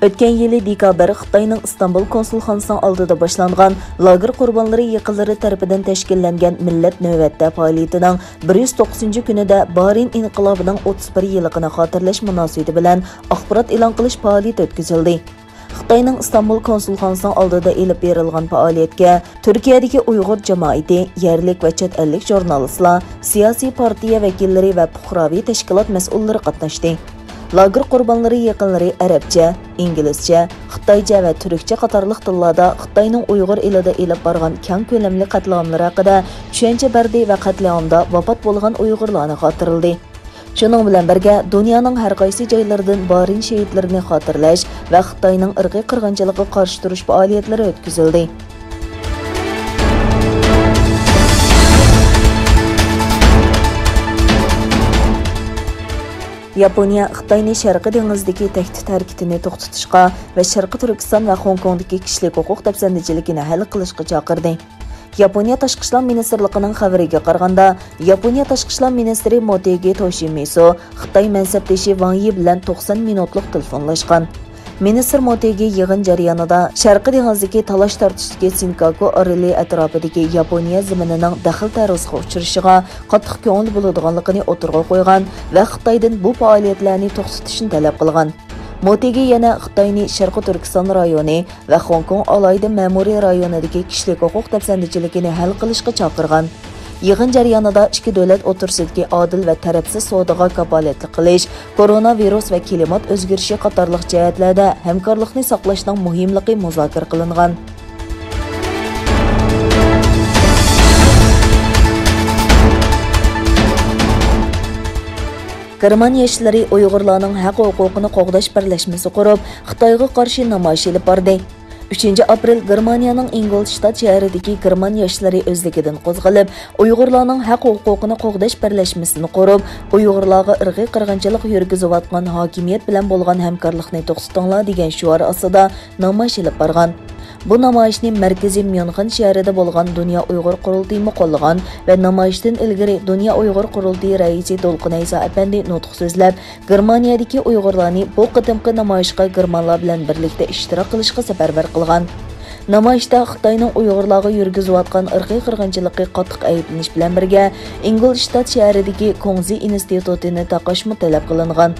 O'tgan yili dekabr Xitoyning İstanbul konsulxonasining oldida boshlangan lager qurbonlari yaqinlari tarafidan tashkillangan millat navbatda faoliyatining 109-kunida Barin inqilobining 31 yilligini xotirlash munosabati bilan axborot e'lon qilish faoliyati o'tkazildi. Xitoyning İstanbul konsulxonasining oldida elib berilgan faoliyatga Turkiyadagi Uyg'ur jamoati, yerlik va chet ellik jurnalistlar, siyosiy partiya vakillari va fuqaroviy tashkilot mas'ullari qatnashdi. Lager qurbonlari yaqinlari arabcha, inglizcha, xitoycha va turkcha qatorliq tillarda Xitoyning Uyg'ur elida elib borgan keng ko'lamli qatliamlar haqida tushuncha berdi va qatliamda vafot bo'lgan Uyg'urlarni xotirladi. Shuning bilan birga dunyoning har qaysi joylaridan Barin shahidlarini xotirlash va Xitoyning irqiy qirg'inchiligiga qarshi turish faoliyatlari o'tkazildi. Yaponiya Xitoyning Sharqiy dengizidagi tahdid harakatini to'xtatishga va Sharqiy Turkiston va Hong Kongdagi kishilik huquq tafsandichiligini hal qilishga chaqirdi. Yaponiya Tashqi ishlar ministrligining xabariga qaraganda, Yaponiya Tashqi ishlar ministri Motegi Toshimitsu Xitoy mansabdoshi Wang Yi bilan 90 minutlik telefonlashgan. Ministr Motegi yig'in jarayonida Sharqiy dengizidagi talash tortishdagi Sinkaku oroli atrofidagi Yaponiya zaminining daxl tarozga uchrashiga qattiq ko'ngil bo'ladiganligini o'tirg'a qo'ygan va Xitoydan bu faoliyatlarni to'xtatishni talab qilgan. Motegi yana Xitoyning Sharqiy Turkiston rayoni va Hong Kong alayda ma'muriy rayonidagi kishilik huquq tafsandichiligini hal qilishga chaqirgan. Yig'in jarayonida ikki davlat o'rtasidagi adil va tarafsiz savdoga kafolatlik qilish, koronavirus va klimat o'zgarishi qatorliq jihatlarda hamkorlikni saqlashning muhimligi muzokara qilingan. Germaniya ishçilari Uyg'urlarning haq-huquqini qo'g'dash birlashmasi qurib, Xitoyga qarshi namoyish olib bordi. 3 aprel Germaniyaning Ingolstadt shahridagi German yoshlar o'zligidan qo'zg'alib, Uyg'urlarning haq-huquqini qo'g'dash birlashmasini qurib, Uyg'urlarga irqiy qirg'inchilik yurgizayotgan hokimiyat bilan bo'lgan hamkorlikni to'xtatinglar degan shior ostida namoyish olib borgan. Bu namoyishni markaziy Myunxen shahrida bo'lgan Dunyo Uyg'ur qurultiyi qo'llagan va namoyishdan ilgari Dunyo Uyg'ur qurultiyi raisi Dolqinaysa apandi nutq so'zlab, Germaniyadagi Uyg'urlarni bu qitimqi namoyishga germanlar bilan birlikda ishtirok qilishga safarbar qilgan. Namoyishda Xitoyning Uyg'urlarga yurgizayotgan irqiy qirg'inchilikka qattiq ayblanish bilan birga Ingolstadt shahridagi Kongzi institutini taqashmi talab qilingan.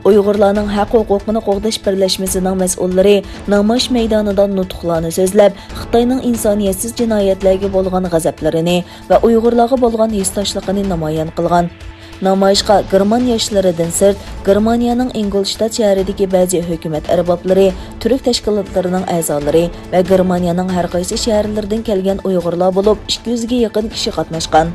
Uyg'urlarning haq-huquqini qo'g'dash birlashmasining mas'ullari namoyish maydonida nutqlarni so'zlab, Xitoyning insoniyatsiz jinoyatlarga bo'lgan g'azablarini va Uyg'urlarga bo'lgan hissdoshligini namoyon qilgan. Namoyishga German yoshlaridan sirt, Germaniyaning Ingolstadt shahridagi ba'zi hukumat arboblari, turk tashkilotlarining a'zolari va Germaniyaning har qaysi shaharlaridan kelgan Uyg'urlar bo'lib 200 ga yaqin kishi qatnashgan.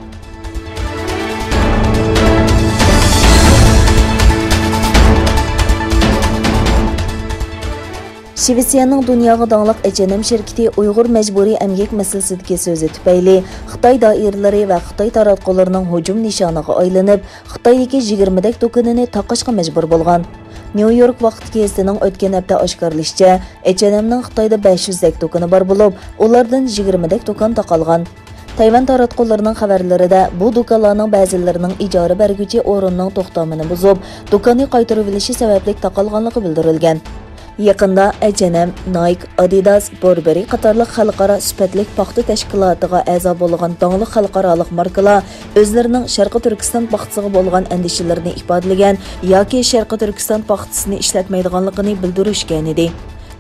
Şivisiyaning dunyoga donglik H&M şirkati Uyg'ur majburiy emgak masalasidagi so'zi tufayli Xitoy doiralari va Xitoy taratqullarining hujum nishoniga aylanib, Xitoydagi 20 dak do'konini taqishga majbur bo'lgan. New York vaqt gazetining o'tgan hafta oshkorlashicha, H&M'ning Xitoyda 500 dak do'koni bor bo'lib, ulardan 20 dak do'kon taqalgan. Tayvan taratqullarining xabarlarida bu do'konlarning ba'zilarining ijara berguchi o'rinning to'xtamini buzib, do'konni qaytarib olishi sababli taqalganligi bildirilgan. Yaqinda H&M, Nike, Adidas, Burberry qatorliq xalqaro sifatlik paxta tashkilotiga a'zo bo'lgan dongli xalqaroliq markalar o'zlarining Sharqiy Turkiston paxtasiga bo'lgan andishalarini ifodalagan yoki Sharqiy Turkiston paxtasini ishlatmaydiganligini bildirishgan edi.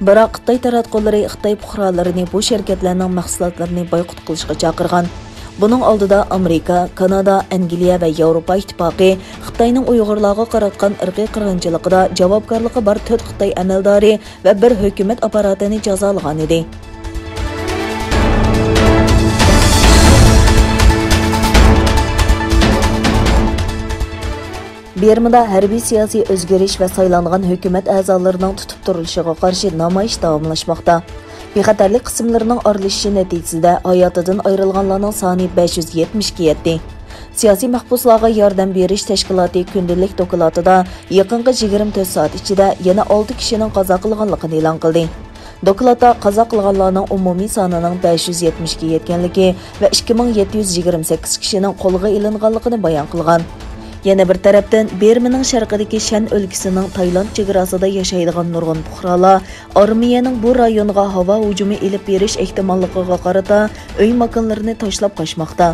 Biroq Xitoy taratqullari Xitoy fuqarolarini bu shirkatlarning mahsulotlarini boykot qilishga chaqirgan. Bunun oldida Amerika, Kanada, Angliya va Yevropa ittifoqi Xitoyning Uyg'urlarga qaratgan irqiy qirg'inchiligida javobgarligi bor 4 Xitoy amaldori va bir hukumat apparatini jazolagan edi. Бېрмىدا harbiy siyosiy o'zgarish va saylangan hukumat a'zolarining tutib turilishiga qarshi namoyish davomlashmoqda. Bexatarlik qismlarining aralashishi natijasida hayotidan ayrilganlarning soni 572 yetdi. Siyosiy mahbuslarga yordam berish tashkiloti kundalik dokladida yaqinqi 24 soat ichida yana 6 kishining qazo qilganligini e'lon qildi. Dokladda qazo qilganlarning umumiy sonining 572 yetganligi va 2728 kishining qo'lga ilinganligini bayon qilgan. Yana bir tarafdan Bermining sharqidagi Shan o'lkasining Tayland chegarasida yashaydigan nurg'un fuqarolar armiyaning bu rayonga havo hujumi elib berish ehtimolligiga qarata uy makonlarini tashlab qochmoqda.